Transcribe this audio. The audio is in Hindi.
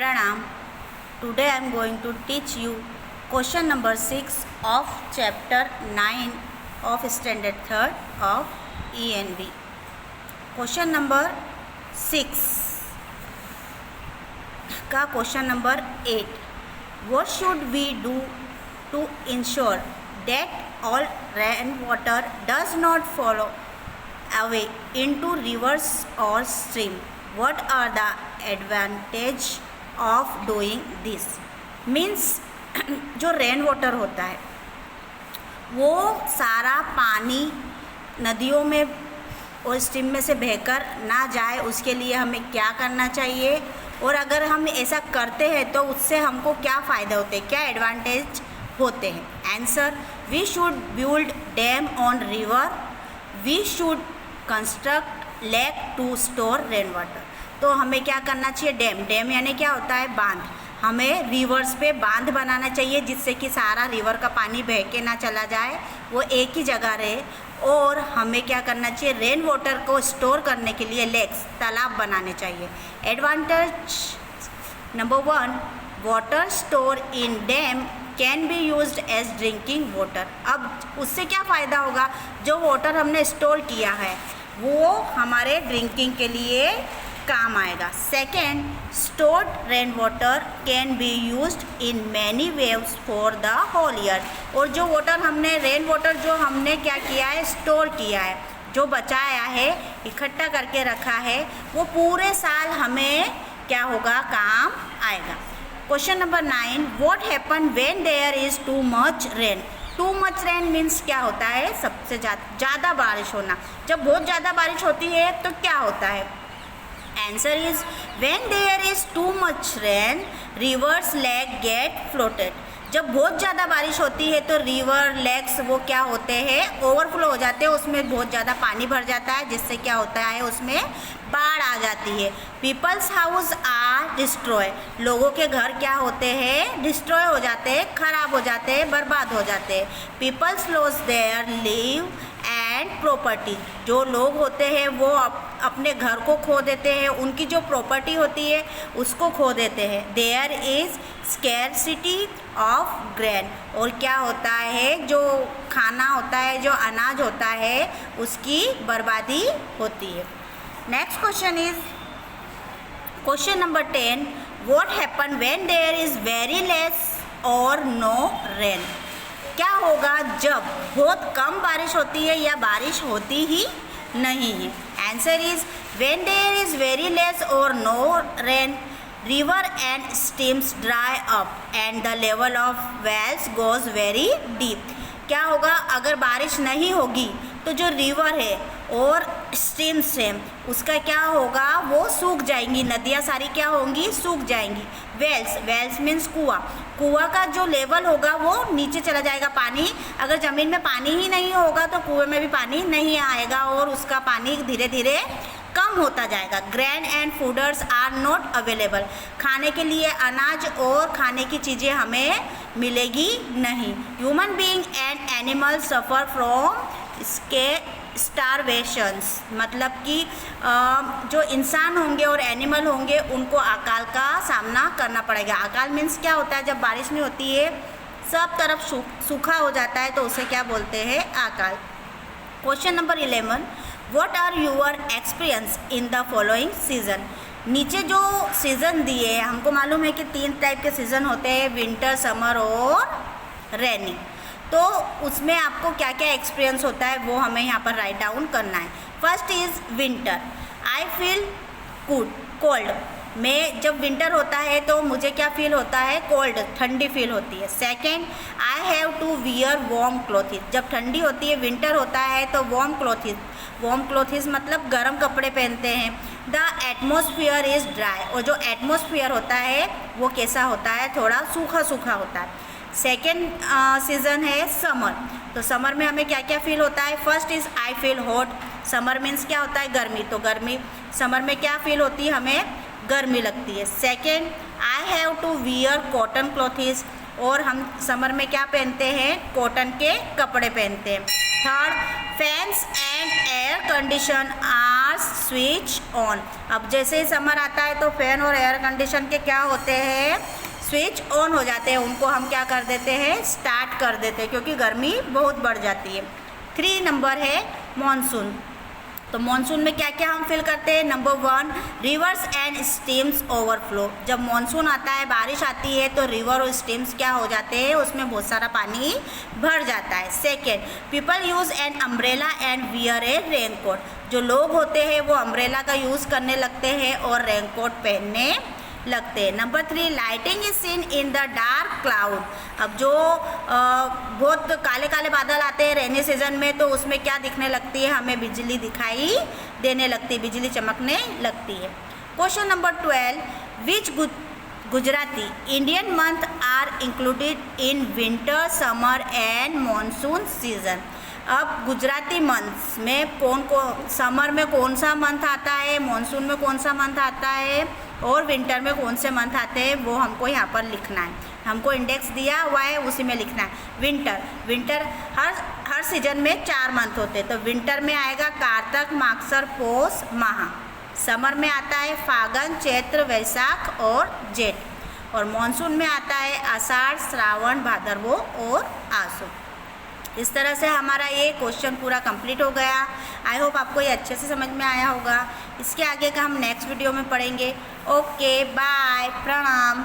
Pranam. Today I am going to teach you question number 6 of chapter 9 of standard 3rd of ENV. Question number 6 का question number 8. What should we do to ensure that all rainwater does not flow away into rivers or stream? What are the advantage of doing this? Means जो रेन वाटर होता है वो सारा पानी नदियों में और स्ट्रीम में से बहकर ना जाए, उसके लिए हमें क्या करना चाहिए, और अगर हम ऐसा करते हैं तो उससे हमको क्या फ़ायदे होते हैं, क्या एडवांटेज होते हैं. Answer: we should build dam on river, we should construct lake to store rain water. तो हमें क्या करना चाहिए, डैम यानी क्या होता है, बांध. हमें रिवर्स पे बांध बनाना चाहिए जिससे कि सारा रिवर का पानी बह के ना चला जाए, वो एक ही जगह रहे. और हमें क्या करना चाहिए, रेन वाटर को स्टोर करने के लिए लेक्स, तालाब बनाने चाहिए. Advantage number 1, water store in dam can be used as drinking water. अब उससे क्या फ़ायदा होगा, जो वाटर हमने स्टोर किया है वो हमारे ड्रिंकिंग के लिए काम आएगा. Second, stored rain water can be used in many ways for the whole year. और जो वाटर हमने रेन वाटर जो हमने क्या किया है, स्टोर किया है, जो बचाया है, इकट्ठा करके रखा है, वो पूरे साल हमें क्या होगा, काम आएगा. Question number 9, what happen when there is too much rain. Too much rain means क्या होता है, सबसे ज़्यादा बारिश होना. जब बहुत ज़्यादा बारिश होती है तो क्या होता है. Answer is when there is too much rain rivers lake get floated. जब बहुत ज़्यादा बारिश होती है तो रिवर लेक्स वो क्या होते हैं, ओवरफ्लो हो जाते हैं, उसमें बहुत ज़्यादा पानी भर जाता है जिससे क्या होता है, उसमें बाढ़ आ जाती है. People's house are destroy. लोगों के घर क्या होते हैं, डिस्ट्रॉय हो जाते हैं, ख़राब हो जाते हैं, बर्बाद हो जाते हैं. People's loss their live and property. जो लोग होते हैं वो अपने घर को खो देते हैं, उनकी जो प्रॉपर्टी होती है उसको खो देते हैं. There is scarcity of grain. और क्या होता है, जो खाना होता है, जो अनाज होता है, उसकी बर्बादी होती है. Next question is question number 10, what happen when there is very less और नो रेन. क्या होगा जब बहुत कम बारिश होती है या बारिश होती ही नहीं है. Answer is when there is very less और no rain, river and streams dry up and the level of wells goes very deep. क्या होगा, अगर बारिश नहीं होगी तो जो रिवर है और स्ट्रीम्स है उसका क्या होगा, वो सूख जाएंगी. नदियाँ सारी क्या होंगी, सूख जाएंगी. वेल्स मीन्स कुआं का जो लेवल होगा वो नीचे चला जाएगा. पानी, अगर ज़मीन में पानी ही नहीं होगा तो कुएं में भी पानी नहीं आएगा और उसका पानी धीरे धीरे कम होता जाएगा. Grain and fodders are not available. खाने के लिए अनाज और खाने की चीज़ें हमें मिलेगी नहीं. Human being and animal suffer from starvations. मतलब कि जो इंसान होंगे और एनिमल होंगे उनको अकाल का सामना करना पड़ेगा. अकाल मीन्स क्या होता है, जब बारिश नहीं होती है, सब तरफ सूखा हो जाता है, तो उसे क्या बोलते हैं, अकाल. Question number 11, what are your experience in the following season. नीचे जो सीज़न दिए, हमको मालूम है कि 3 टाइप के सीज़न होते हैं, विंटर, समर और रेनी. तो उसमें आपको क्या क्या एक्सपीरियंस होता है वो हमें यहाँ पर राइट डाउन करना है. First is winter. I feel cold. मैं जब विंटर होता है तो मुझे क्या फील होता है, कोल्ड, ठंडी फील होती है. Second, I have to wear warm clothes. जब ठंडी होती है, विंटर होता है, तो वार्म क्लोथिस मतलब गर्म कपड़े पहनते हैं. The atmosphere is dry. और जो एटमोसफियर होता है वो कैसा होता है, थोड़ा सूखा सूखा होता है. सेकेंड सीज़न है समर. तो समर में हमें क्या क्या फील होता है. First is I feel hot. Summer means क्या होता है, गर्मी. तो गर्मी, समर में क्या फील होती है, हमें गर्मी लगती है. Second, I have to wear cotton clothes. और हम समर में क्या पहनते हैं, कॉटन के कपड़े पहनते हैं. Third, fans and air condition are switch on. अब जैसे ही समर आता है तो फैन और एयर कंडीशन के क्या होते हैं, स्विच ऑन हो जाते हैं, उनको हम क्या कर देते हैं, स्टार्ट कर देते हैं, क्योंकि गर्मी बहुत बढ़ जाती है। 3 नंबर है मॉनसून। तो मॉनसून में क्या क्या हम फिल करते हैं। Number 1, reverse and streams overflow. जब मॉनसून आता है, बारिश आती है, तो रिवर और स्ट्रीम्स क्या हो जाते हैं, उसमें बहुत सारा पानी भर जाता है। Second, people use an umbrella and wear A raincoat. जो लोग होते हैं वो अम्ब्रेला का यूज़ करने लगते हैं और रेनकोट पहनने लगते हैं। Number 3, lighting is seen in the dark cloud. अब जो बहुत काले काले बादल आते हैं रेनी सीजन में, तो उसमें क्या दिखने लगती है, हमें बिजली दिखाई देने लगती है, बिजली चमकने लगती है। Question number 12, which Gujarati Indian month are included in winter, summer and monsoon season. अब गुजराती मंथ्स में समर में कौन सा मंथ आता है, मॉनसून में कौन सा मंथ आता है और विंटर में कौन से मंथ आते हैं, वो हमको यहाँ पर लिखना है। हमको इंडेक्स दिया हुआ है, उसी में लिखना है। विंटर हर सीजन में 4 मंथ होते हैं। तो विंटर में आएगा कार्तक, मागसर, पौष, माह। समर में आता है फागुन, चैत्र, वैशाख और जेठ। और मॉनसून में आता है आषाढ़, श्रावण, भादरवो और आसू। इस तरह से हमारा ये क्वेश्चन पूरा कंप्लीट हो गया। आई होप आपको ये अच्छे से समझ में आया होगा। इसके आगे का हम नेक्स्ट वीडियो में पढ़ेंगे। ओके, बाय, प्रणाम।